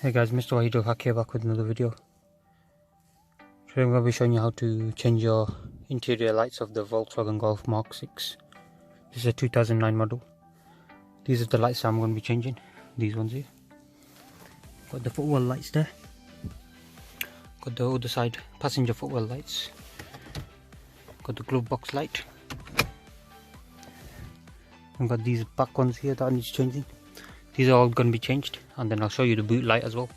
Hey guys, Mr. Wahid Haque here back with another video. Today I'm going to be showing you how to change your interior lights of the Volkswagen Golf Mark 6. This is a 2009 model. These are the lights I'm going to be changing. These ones here. Got the footwell lights there. Got the other side passenger footwell lights. Got the glove box light. I've got these back ones here that needs changing. These are all going to be changed, and then I'll show you the boot light as well.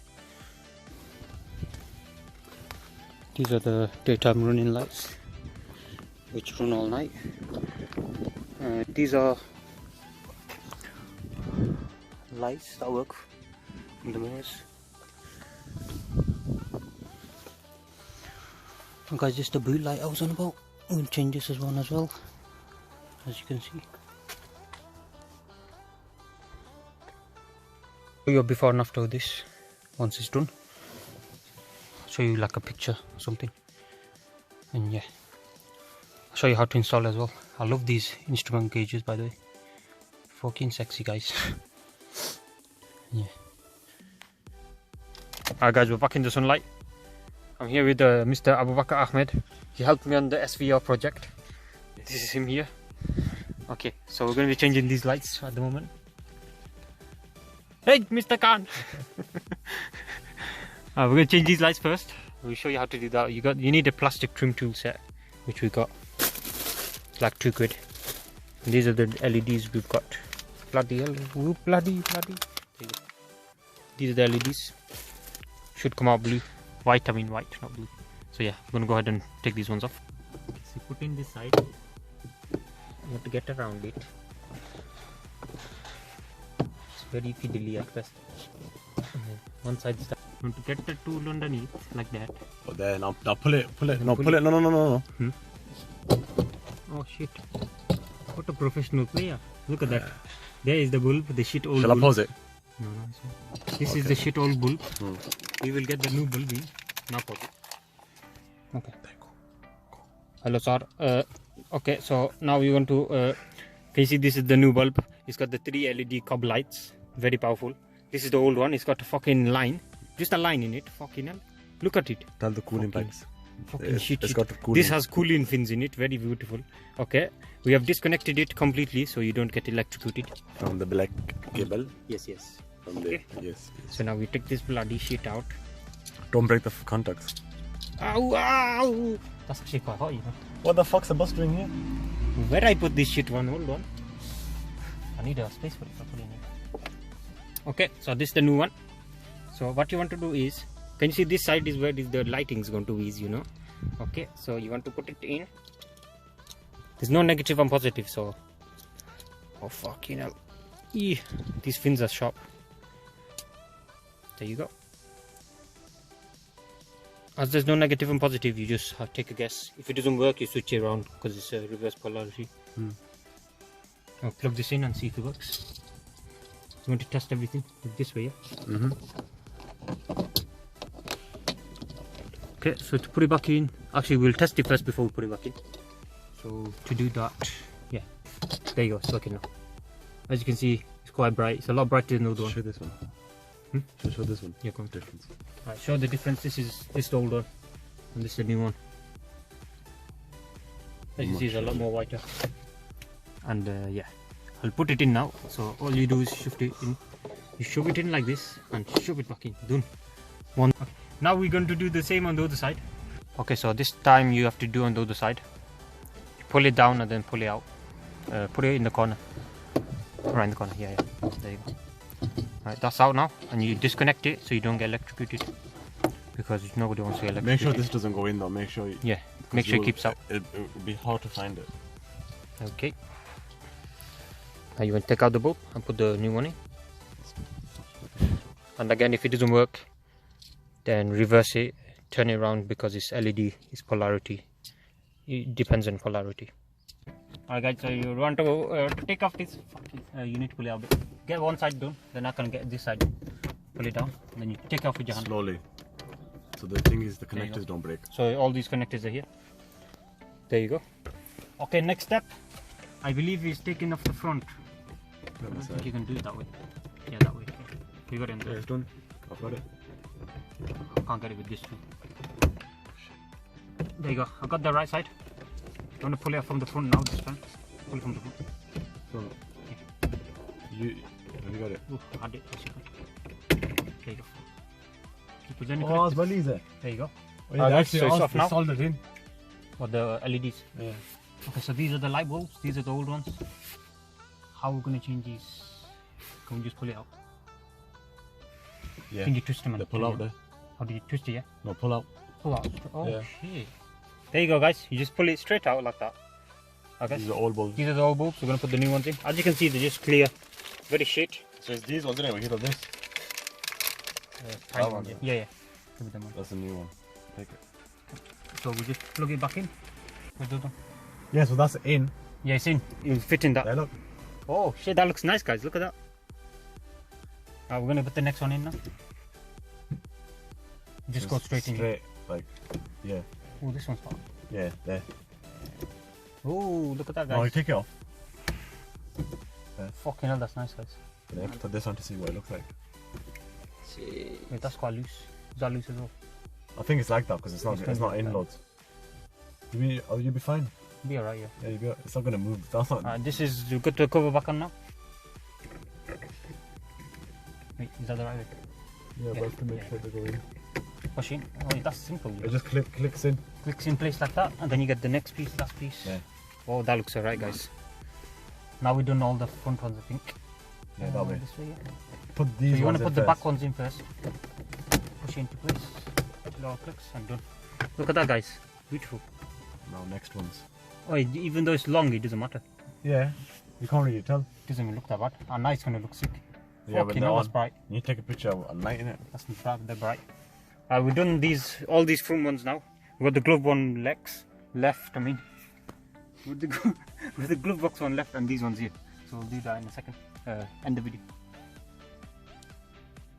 These are the daytime running lights which run all night. These are lights that work on the mirrors. And guys, just the boot light I was on about. We'll change this as one as well, as you can see. Your before and after this once it's done. I'll show you like a picture or something, and yeah, I'll show you how to install as well. I love these instrument gauges, by the way. Fucking sexy, guys. Yeah. Alright guys, we're back in the sunlight. I'm here with Mr. Abu Bakr Ahmed. He helped me on the SVR project. This is him here. Okay, so we're going to be changing these lights at the moment. Hey, Mr. Khan! We're going to change these lights first. We'll show you how to do that. You need a plastic trim tool set, which we got. Like £2. And these are the LEDs we've got. Bloody hell! Whoop, bloody! These are the LEDs. Should come out blue. White, I mean white, not blue. So yeah, I'm going to go ahead and take these ones off. So put in this side. You have to get around it. Very fiddly at first. One side is to get the tool underneath like that. Oh, there, now pull it. No, pull it. No. Oh shit. What a professional player. Look at that. There is the bulb, the shit old bulb. Shall I pause it? No. This is the shit old bulb. We will get the new bulb in. Now pause it. Okay. Hello sir. Okay, so now we want to can you see this is the new bulb. It's got the 3 LED cob lights. Very powerful. This is the old one. It's got a fucking line. Just a line in it. Fucking hell. Look at it. Tell the cooling pipes. Fucking shit. It's got a cooling. This has cooling fins in it. Very beautiful. Okay. We have disconnected it completely so you don't get electrocuted. From the black cable? Yes. From okay. Yes. So now we take this bloody shit out. Don't break the contacts. Ow! That's actually quite hot, you know. What the fuck's the bus doing here? Where I put this shit one? Hold on. I need a space for it. I'll put it in here. Okay, so this is the new one. So what you want to do is, can you see this side is where the lighting is going to be, you know. Okay, so you want to put it in. There's no negative and positive, so oh fucking hell. These fins are sharp. There you go. As there's no negative and positive, you just have to take a guess. If it doesn't work, you switch it around because it's a reverse polarity. I'll plug this in and see if it works. You want to test everything this way, yeah? Okay, so to put it back in, actually we'll test it first before we put it back in. So to do that, yeah, there you go, it's working now. As you can see, it's quite bright. It's a lot brighter than the other one. Show this one. Show this one. Yeah, come. Difference. Alright, show the difference. This is the old one, and this is the new one. As you see, it's a lot more whiter. And yeah, I'll put it in now. So all you do is shift it in. You shove it in like this and shove it back in. Done. One. Okay. Now we're going to do the same on the other side. Okay, so this time you have to do on the other side. You pull it down and then pull it out. Put it in the corner. Right in the corner. Yeah. There you go. Alright, that's out now, and you disconnect it so you don't get electrocuted, because nobody wants to get electrocuted. Make sure this doesn't go in though. Make sure. Yeah. Make sure it keeps out. It'll be hard to find it. Okay. Now you want to take out the bulb and put the new one in. And again, if it doesn't work, then reverse it, turn it around, because it's LED, it's polarity. It depends on polarity. Alright guys, so you want to take off this, you need to pull it out a bit. Get one side done, then I can get this side. Pull it down, and then you take it off with your hand. Slowly. So the thing is, the connectors don't break. So all these connectors are here. There you go. Okay, next step, I believe is taking off the front. I don't think you can do it that way. Yeah, that way. You got it in there. Yeah, it's done. Got it. I can't get it with this too. There you go. I got the right side. You want to pull it up from the front now this time? Pull it from the front. Have you got it? Ooh, I had it. There you go. Keep presenting Oh, it's correct. well easy. There you go. Oh, yeah, Guys, so it's off now. soldered in. Or the LEDs. Yeah. Okay, so these are the light bulbs. These are the old ones. How are we going to change these? Can we just pull it out? Yeah. Can you twist them? They pull out there. How do you twist it? Yeah. No, pull out. Pull out. Oh Yeah. shit. There you go, guys. You just pull it straight out like that. Okay. These are old bulbs. These are the old bulbs. We're gonna put the new ones in. As you can see, they're just clear. Very shit. So it's these ones, isn't it? We hit on this. Tiny That ones. one, Yeah, yeah. Give me them one. That's a new one. Take it. So we just plug it back in. With the other one. Yeah, so that's in. Yeah, it's in. It'll fit in that. Yeah, look. Oh shit, that looks nice, guys. Look at that. We're gonna put the next one in now. Just go straight in. Straight, like, yeah. Oh, this one's fine. Yeah, there. Oh, look at that, guys. Oh, you take it off. Fucking hell, that's nice, guys. Yeah, put this on to see what it looks like. Wait, that's quite loose. Is that loose as well? I think it's like that because it's not in loads. You'll be fine. Be alright, yeah. Yeah, you'll be. It's not gonna move. That's not. This is, you got the cover back on now. Wait, is that the right way? Yeah, Yeah, but to make yeah. sure they go in. Push in. Oh, that's simple. It just clicks in. Clicks in place like that, and then you get the next piece, last piece. Yeah. Oh, that looks alright, guys. Now we've done all the front ones, I think. Yeah, that way. This way, yeah. Put So these you want ones to in put the first. back ones in first. Push it into place. Till all clicks and done. Look at that, guys. Beautiful. Now next ones. Oh, even though it's long, it doesn't matter. Yeah. You can't really tell. It doesn't even look that bad. And now it's going to look sick. Yeah, when Fucking they're hell, on. that's bright. You take a picture at night, innit? That's not bright, they're bright. We've done all these front ones now. We've got the glove one left, I mean. With the glove box one left and these ones here. So we'll do that in a second. End the video.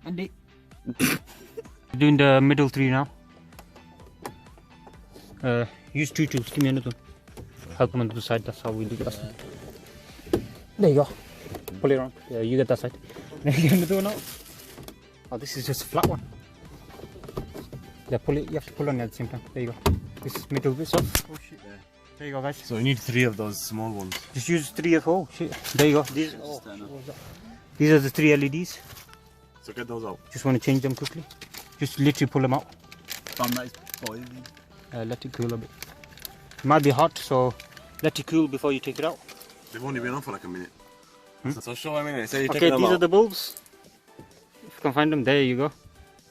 End it. Doing the middle three now. Use two tools. Give me another one. Help them on the other side. That's how we do that. There you go. Pull it around. Yeah, you get that side. Then you get another one out. Oh, this is just a flat one. Yeah, pull it. You have to pull on it at the same time. There you go. This middle bit off. Oh shit. There you go, guys. So you need 3 of those small ones. Just use 3 of all. Shit. There you go. These are the 3 LEDs. So get those out. Just want to change them quickly. Just literally pull them out. That is boiling. Let it cool a bit. It might be hot, so let it cool before you take it out. They've only been on for like a minute. So show them in it. Say you take Okay, them these out. are the bulbs. If you can find them, there you go.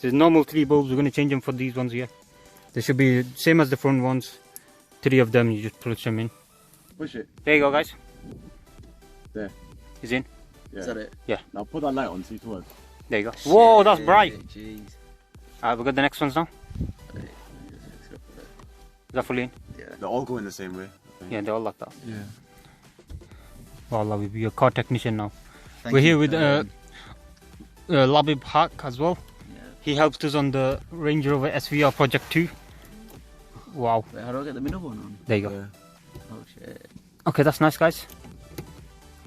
There's normal 3 bulbs. We're going to change them for these ones here. They should be same as the front ones. 3 of them, you just push them in. Push it. There you go, guys. There. He's in. Yeah. Is that it? Yeah. Now put that light on, see if it works. There you go. Whoa, that's bright. Jeez. Alright, we've got the next ones now. Is that fully in? They all go in the same way. I think. Yeah, they're all like that. Yeah. Wallah, we'll be a car technician now. Thank We're you, here with Labib Haque as well. Yeah. He helped us on the Range Rover SVR Project 2. Wow. Wait, how do I get the middle one on? There you go. Yeah. Oh shit. Okay, that's nice, guys.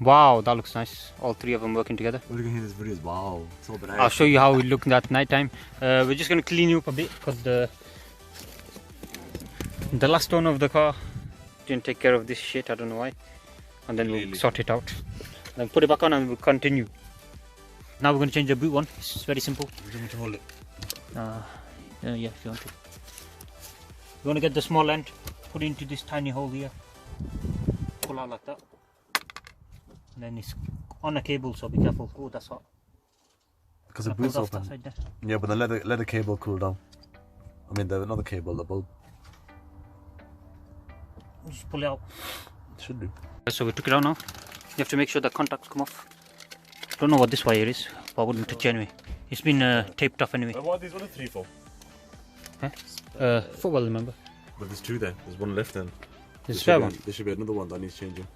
Wow, that looks nice. All 3 of them working together. What are you gonna hear this video? Wow. So bad. I'll show you how it looked at night time. We're just going to clean you up a bit because the last owner of the car didn't take care of this shit. I don't know why. And then we'll sort it out. Then put it back on and we'll continue. Now we're going to change the boot one. It's very simple. Would you want to hold it? Yeah, if you want to. You want to get the small end, put it into this tiny hole here, pull out like that, and then it's on a cable, so be careful. Oh, that's hot. Because the Pull boot's off that open. side there. Yeah, but then let the cable cool down. I mean, another cable, the bulb. Just pull it out. Should do. So we took it out now. You have to make sure the contacts come off. Don't know what this wire is, but I wouldn't touch it anyway. It's been taped off anyway. What are these? What are 3 for? Footwell, remember? But there's 2 there. There's one left then. There's a spare one. There should be another one that needs changing.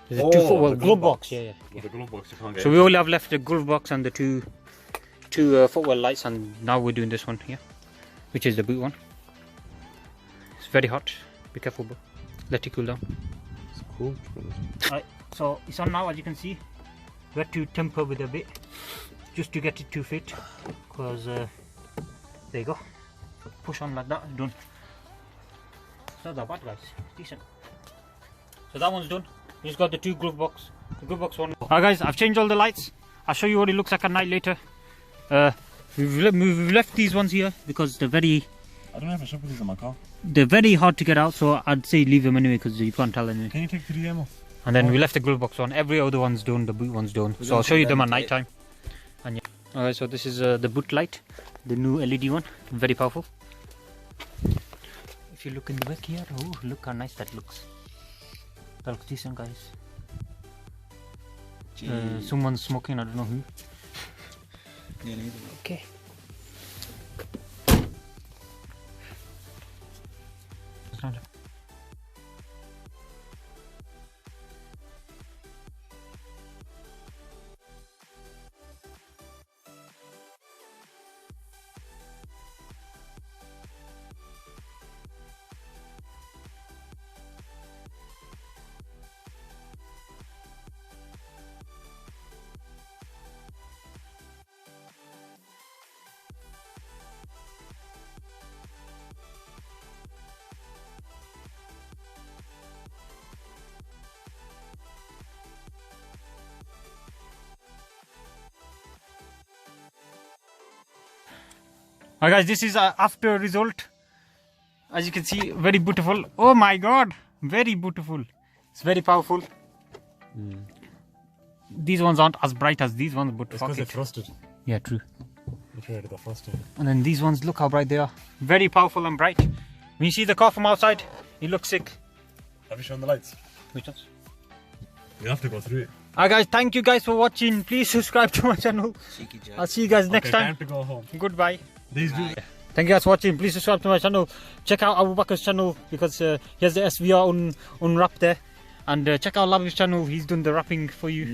There's a 2 footwell the glove glove box. box. Yeah. With the glove box, you can't get So we only have left the glove box and the two footwell lights, and now we're doing this one here, which is the boot one. It's very hot. Be careful, bro. Let it cool down. It's cool. Alright, so it's on now, as you can see. We have to temper with a bit. just to get it to fit, because there you go. So push on like that, done. It's not that bad, guys. Decent. So that one's done. We just got the two glove box. The glove box one. Alright guys, I've changed all the lights. I'll show you what it looks like at night later. We've left these ones here because they're very... I don't know if I should put these in my car. They're very hard to get out, so I'd say leave them anyway because you can't tell anyway. Can you take the DM off? And then we left the glove box on. Every other one's done, the boot one's done. So I'll show you them at night time. And yeah. Alright, so this is the boot light, the new LED one, very powerful. If you look in the back here, oh look how nice that looks. That looks decent, guys. Someone's smoking, I don't know who. Yeah, neither. Okay. Alright guys, this is after result. As you can see, very beautiful. Oh my god, very beautiful. It's very powerful. These ones aren't as bright as these ones, but it's because they're frosted. Yeah, true. They got frosted. And then these ones, look how bright they are. Very powerful and bright. When you see the car from outside, it looks sick. Have you shown the lights? Which ones? You have to go through it. Alright guys, thank you guys for watching. Please subscribe to my channel. I'll see you guys next time. Time to go home. Goodbye. Bye. Thank you guys for watching. Please subscribe to my channel. Check out Abu Bakr's channel because he has the SVR unwrapped there. And check out Lavi's channel. He's done the wrapping for you.